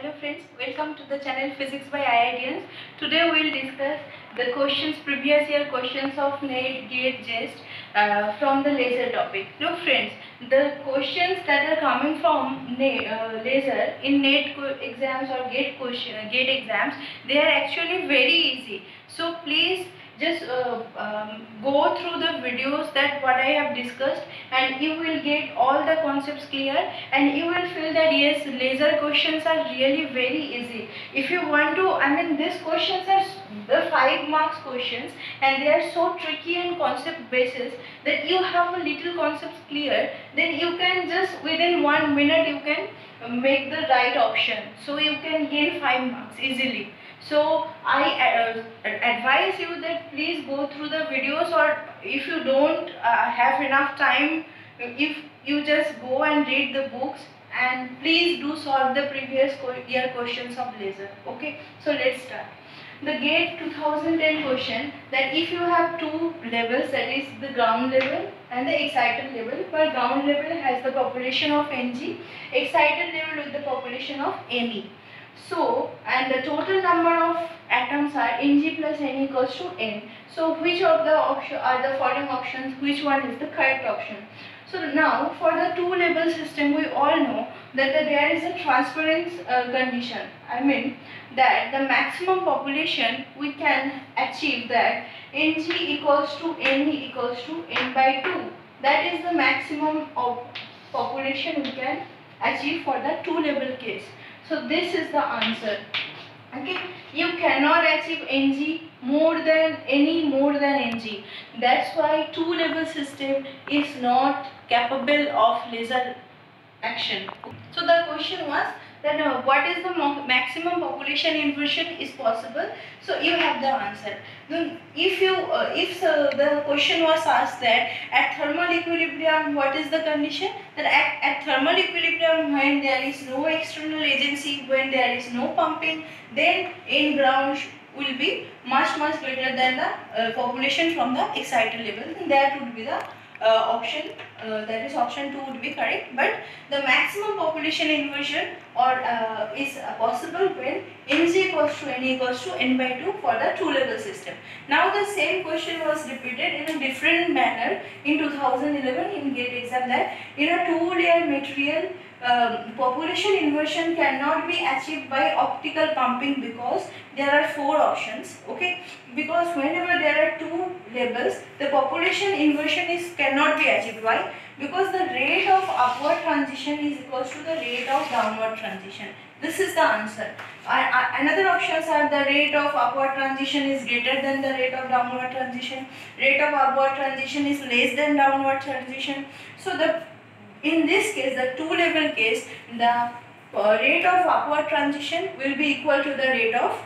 Hello friends, welcome to the channel Physics by IITians. Today we will discuss the questions, previous year questions of NET, GATE, JEST from the laser topic. Look friends, the questions that are coming from laser in NET exams or GATE exams, they are actually very easy. So please just go through the videos that what I have discussed, and you will get all the concepts clear, and you will feel that yes, laser questions are really very easy. If you want to, these questions are the 5 marks questions, and they are so tricky and concept basis that you have a little concepts clear, then you can just within 1 minute you can make the right option, so you can gain 5 marks easily. So I advise you that please go through the videos, or if you don't have enough time, if you just go and read the books, and please do solve the previous year questions of laser. Okay, so let's start. The GATE 2010 question, that if you have two levels, that is the ground level and the excited level, where ground level has the population of Ng, excited level with the population of Me. So, and the total number of atoms are Ng plus N equals to N. So, which of the are the following options? Which one is the correct option? So now, for the two-level system, we all know that there is a transference condition. I mean that the maximum population we can achieve that Ng equals to Ne equals to N by 2. That is the maximum of population we can achieve for the two-level case. So this is the answer. Okay, you cannot achieve Ng more than Ng. That's why two-level system is not capable of laser action. So the question was that what is the maximum population inversion is possible. So you have the answer. Then if the question was asked that at thermal equilibrium what is the condition, that at thermal equilibrium, when there is no external agency, when there is no pumping, then in ground will be much greater than the population from the excited level, and that would be the option, that is option 2 would be correct. But the maximum population inversion is possible when Ng equals to N equals to N by 2 for the two-level system. Now the same question was repeated in a different manner in 2011 in GATE exam, that in a two-layer material population inversion cannot be achieved by optical pumping because there are 4 options. Okay, because whenever there are two levels, the population inversion cannot be achieved. Why? Because the rate of upward transition is equals to the rate of downward transition. This is the answer. Another options are the rate of upward transition is greater than the rate of downward transition. Rate of upward transition is less than downward transition. So in this case, the two-level case, the rate of upward transition will be equal to the rate of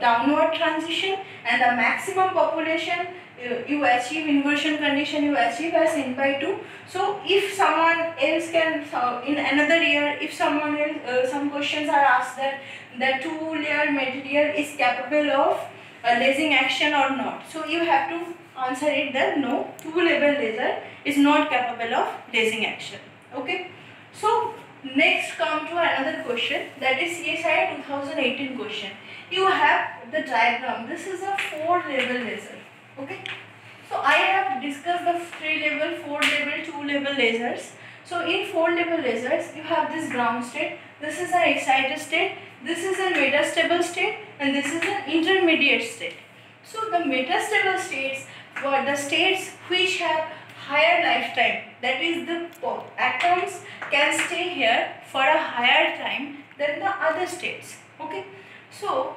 downward transition, and the maximum population you achieve inversion condition you achieve as N by 2. So if someone else can in another year, if someone else some questions are asked that the two-layer material is capable of lasing action or not, so you have to answer it that no, two-level laser is not capable of lasing action. Okay, so next come to another question, that is CSI 2018 question. You have the diagram. This is a 4-level laser. Okay, so I have discussed the 3-level, 4-level, 2-level lasers. So in 4-level lasers, you have this ground state, this is an excited state, this is a metastable state, and this is an intermediate state. So the metastable states were the states which have higher lifetime, that is the atoms can stay here for a higher time than the other states. Okay, so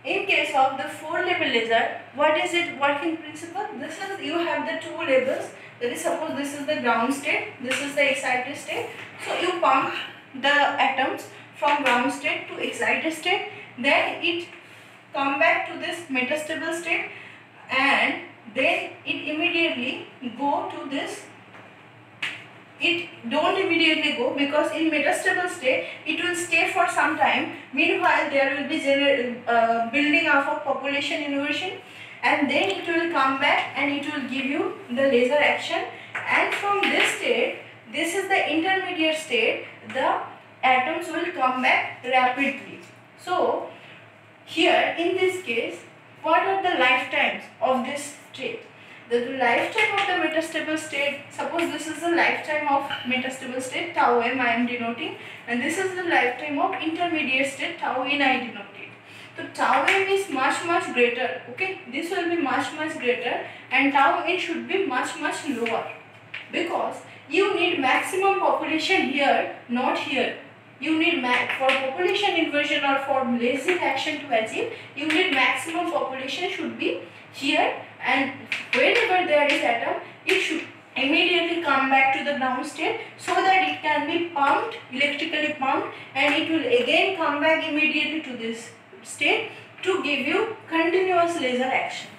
in case of the 4-level laser, what is its working principle? This is, you have the two levels, that is, suppose this is the ground state, this is the excited state. So you pump the atoms from ground state to excited state, then it come back to this metastable state, and then it immediately go to this. It don't immediately go, because in metastable state it will stay for some time. Meanwhile there will be building up of population inversion, and then it will come back and it will give you the laser action. And from this state, this is the intermediate state, the atoms will come back rapidly. So here in this case, what are the lifetimes of this state? The lifetime of the metastable state, suppose this is the lifetime of metastable state, tau m I am denoting, and this is the lifetime of intermediate state, tau n I denoted. So tau m is much greater, okay, this will be much greater, and tau n should be much lower, because you need maximum population here, not here. You need for population inversion or for lasing action to achieve, you need maximum population should be here, and wherever there is atom, it should immediately come back to the ground state so that it can be pumped, electrically pumped, and it will again come back immediately to this state to give you continuous laser action.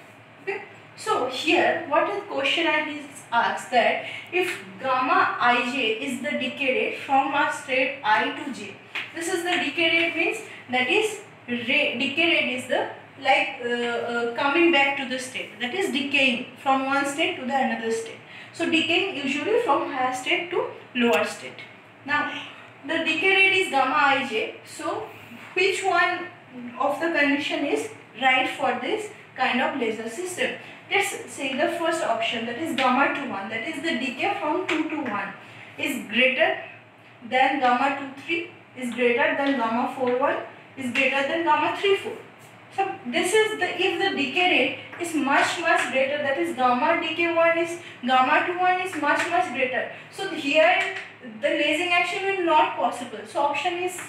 Okay? So here what is question is asked that if gamma ij is the decay rate from a state I to j. This is the decay rate, means that is decay rate is the coming back to the state, that is decaying from one state to the another state. So decaying usually from higher state to lower state. Now the decay rate is gamma ij. So which one of the condition is right for this kind of laser system? Let's say the first option, that is gamma 21, that is the decay from 2 to 1 is greater than gamma 23, is greater than gamma 41, is greater than gamma 34. So this is the, if the decay rate is much greater, that is gamma decay 1 is, gamma 21 is much greater. So here the lasing action will not possible. So option is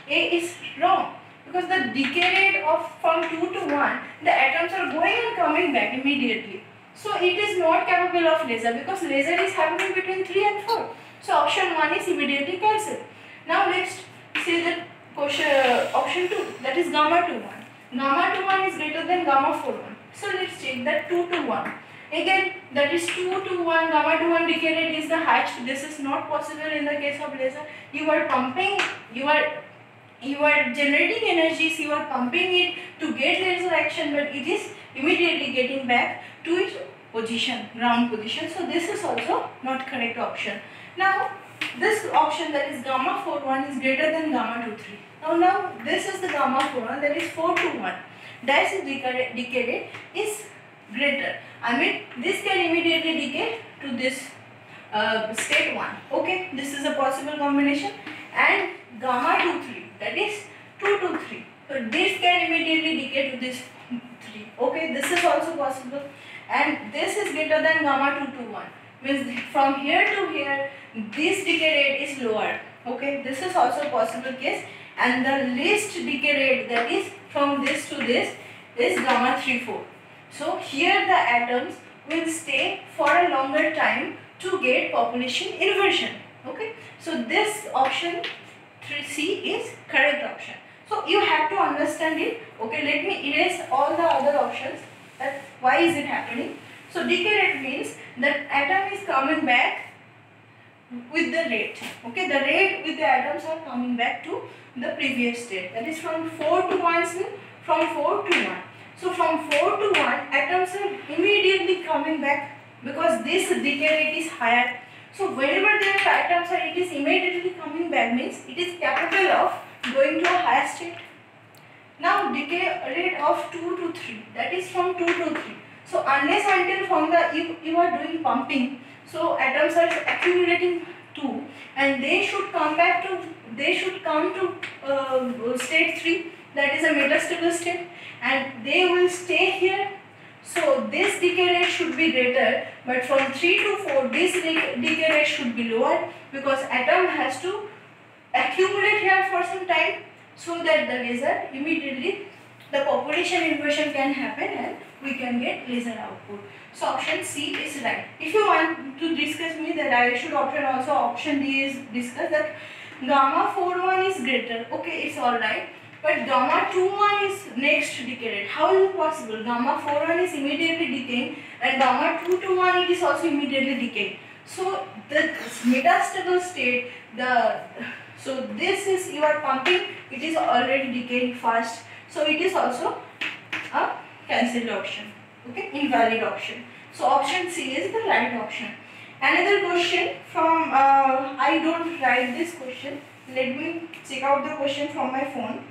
A is wrong, because the decay rate of from 2 to 1, the atoms are going and coming back immediately. So it is not capable of laser, because laser is happening between 3 and 4. So option 1 is immediately cancelled. Now let's see the question, option 2, that is gamma 21. Gamma 21 is greater than gamma 41. So let's check that 2 to 1. Again, that is 2 to 1, gamma 21 decay rate is the highest. This is not possible in the case of laser. You are pumping, you are generating energies, you are pumping it to get laser action, but it is immediately getting back to its position, ground position. So this is also not correct option. Now this option, that is gamma 41 is greater than gamma 23. Now this is the gamma 41, that is 4 to 1. That is decay rate is greater. I mean this can immediately decay to this state 1. Okay, this is a possible combination. And gamma 23, that is 2 to 3. So this can immediately decay to this 3. Okay, this is also possible. And this is greater than gamma 2 to 1. Means from here to here, this decay rate is lower. Okay, this is also possible case. And the least decay rate, that is from this to this, is gamma 3,4. So here the atoms will stay for a longer time to get population inversion. Okay, so this option 3C is correct option. So you have to understand it. Okay, let me erase all the other options. That why is it happening? So decay rate means that atom is coming back with the rate. Okay, the rate with the atoms are coming back to the previous state. That is from 4 to 1, from 4 to 1. So from 4 to 1, atoms are immediately coming back because this decay rate is higher. So wherever their atoms are, it is immediately coming back, means it is capable of going to a higher state. Now decay rate of 2 to 3, that is from 2 to 3. So unless until from the you are doing pumping, so atoms are accumulating 2, and they should come back to, they should come to state 3, that is a metastable state, and they will stay here. So this decay rate should be greater, but from 3 to 4 this decay rate should be lower, because atom has to accumulate here for some time so that the laser immediately, the population inversion can happen and we can get laser output. So option C is right. If you want to discuss me, that I should option also option D is discuss that gamma 41 is greater. Okay, it's alright. But gamma 21 is next decay rate. How is it possible? Gamma 41 is immediately decaying, and gamma 221 it is also immediately decaying. So the metastable state, so this is you are pumping, it is already decaying fast. So it is also a cancelled option. Okay, invalid option. So option C is the right option. Another question from I don't write this question. Let me check out the question from my phone.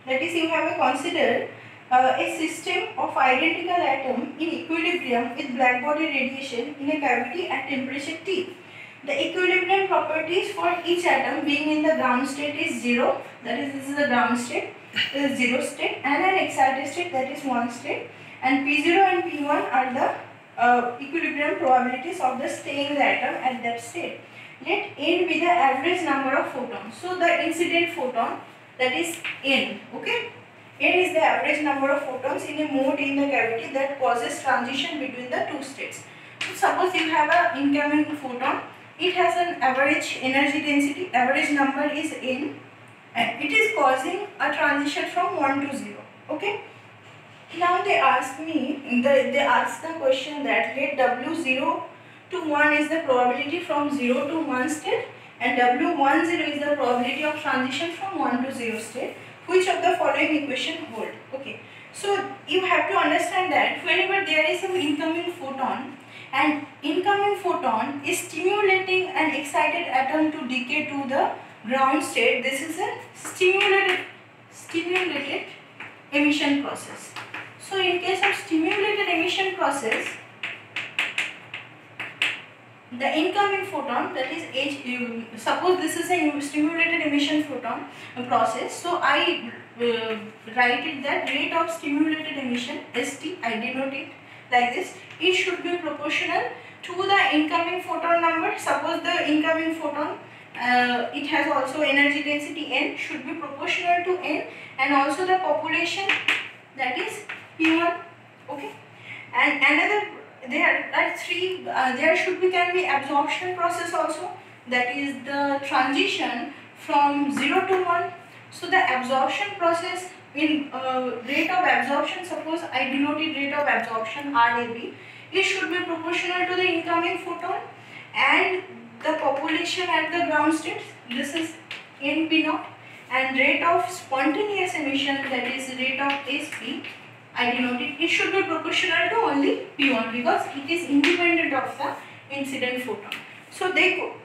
That is, you have to consider a system of identical atoms in equilibrium with black body radiation in a cavity at temperature T. The equilibrium properties for each atom being in the ground state is 0, that is, this is the ground state, this is 0 state, and an excited state, that is 1 state, and P0 and P1 are the equilibrium probabilities of the staying the atom at that state. Let n be the average number of photons. So the incident photon, that is n, okay. N is the average number of photons in a mode in the cavity that causes transition between the two states. So suppose you have an incoming photon, it has an average energy density, average number is n, and it is causing a transition from 1 to 0, okay. Now they ask me, they ask the question that let W0 to 1 is the probability from 0 to 1 state, and W10 is the probability of transition from 1 to 0 state. Which of the following equation hold? Okay, so you have to understand that whenever there is an incoming photon and incoming photon is stimulating an excited atom to decay to the ground state, this is a stimulated emission process. So in case of stimulated emission process, the incoming photon, that is suppose this is a stimulated emission photon process, so I write it that rate of stimulated emission, ST, I denote it like this. It should be proportional to the incoming photon number. Suppose the incoming photon it has also energy density n, should be proportional to n, and also the population, that is P1, okay. And another, there are three, there should be, can be absorption process also, that is the transition from 0 to 1. So the absorption process in rate of absorption, suppose I denoted rate of absorption RAB, it should be proportional to the incoming photon and the population at the ground state, this is NP0, and rate of spontaneous emission, that is rate of SP, I denoted, it should be proportional to only P1 because it is independent of the incident photon. So they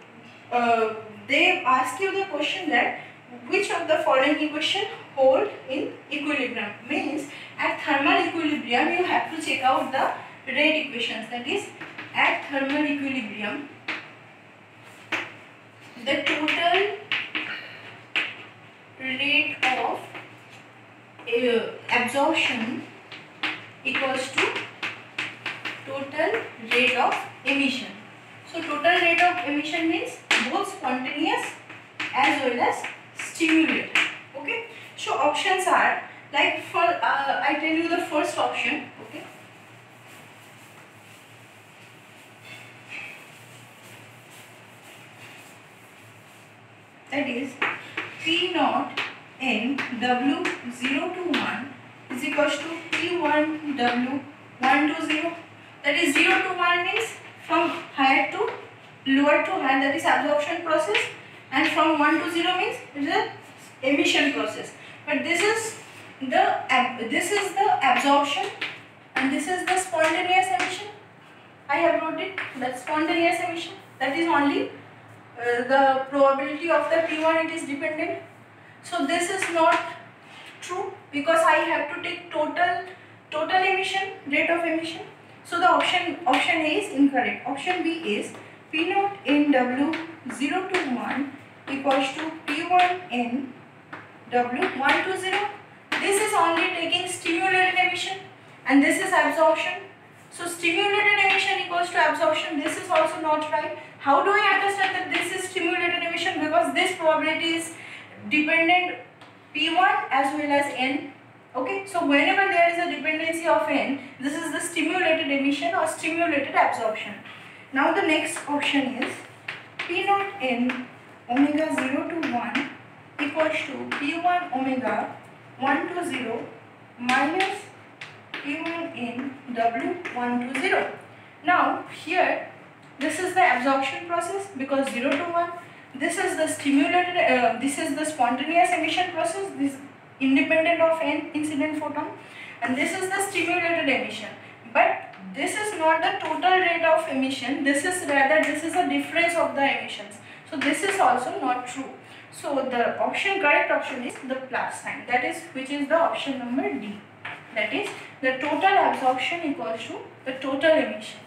ask you the question that which of the following equation hold in equilibrium, means at thermal equilibrium you have to check out the rate equations, that is at thermal equilibrium the total rate of absorption equals to total rate of emission. So total rate of emission means both spontaneous as well as stimulated, okay. So options are like, for I tell you the first option, okay. That is P0 n W0 to 1 is equals to P1 W1 to 0. That is 0 to 1 means from higher to lower to higher, that is absorption process, and from 1 to 0 means the emission process. But this is the absorption and this is the spontaneous emission. I have wrote it, that spontaneous emission, that is only the probability of the P1, it is dependent. So this is not true because I have to take total emission, rate of emission. So the option A is incorrect. Option B is P0 n W0 to 1 equals to P1 n W1 to 0. This is only taking stimulated emission and this is absorption. So stimulated emission equals to absorption. This is also not right. How do I understand that this is stimulated emission? Because this probability is dependent P1 as well as n. Okay, so whenever there is a dependency of n, this is the stimulated emission or stimulated absorption. Now the next option is P0 n omega 0 to 1 equals to P1 omega 1 to 0 minus P1 n W1 to 0. Now here this is the absorption process because 0 to 1. This is the stimulated, this is the spontaneous emission process, this independent of n incident photon, and this is the stimulated emission. But this is not the total rate of emission, this is rather this is a difference of the emissions. So this is also not true. So the option, correct option is the plus sign, that is, which is the option number D. That is, the total absorption equals to the total emission.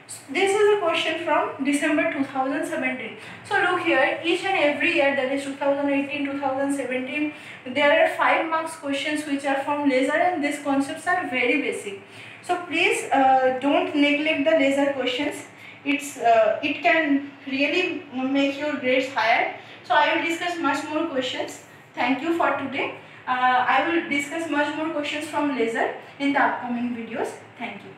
So this is a question from December 2017. So look here, each and every year, that is 2018, 2017, there are 5 marks questions which are from laser, and these concepts are very basic. So please don't neglect the laser questions. It can really make your grades higher. So I will discuss much more questions. Thank you for today. I will discuss much more questions from laser in the upcoming videos. Thank you.